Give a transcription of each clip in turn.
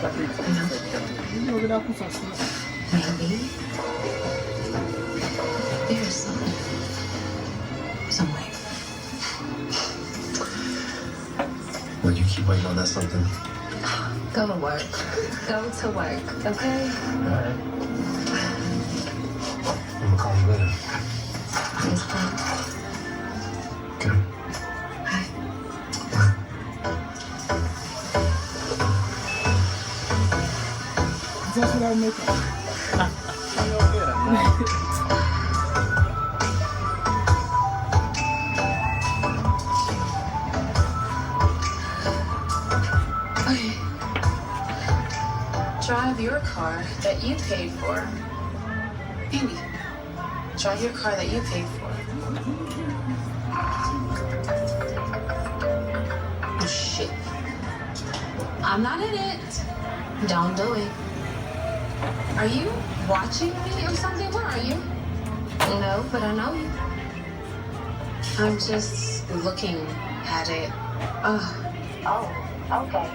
Maybe there's somewhere. Well, you keep waiting on that something. Go to work. Go to work, okay? All right. I'm gonna call you later. Yes, please. Okay. Bye. Bye. Okay. Drive your car that you paid for. Andy, drive your car that you paid for. Oh, shit. I'm not in it. Don't do it. Are you watching me or something? Where are you? No, but I know you. I'm just looking at it. Ugh. Oh, okay.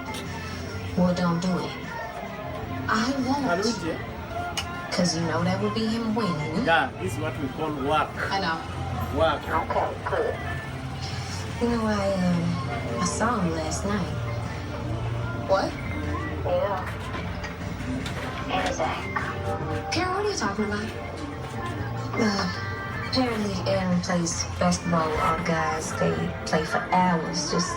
Well, don't do it. I won't. Because you know that would be him winning. Yeah, this is what we call work. I know. Work. Okay, good. You know, I saw him last night. What? Yeah. And Zach. Karen, what are you talking about? Apparently Aaron plays basketball with all guys. They play for hours, just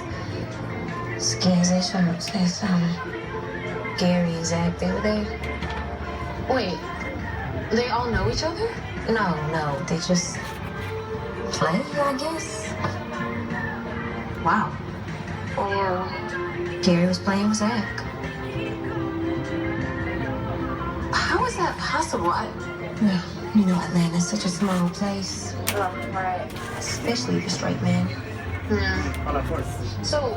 skins and shirts. That's Gary and Zach, they were there. Wait, they all know each other? No, they just play, I guess. Wow. Yeah. Gary was playing with Zach. How is that possible? Well, you know, Atlanta's such a small place. Oh, right. Especially if you're straight man. Well, of course. So,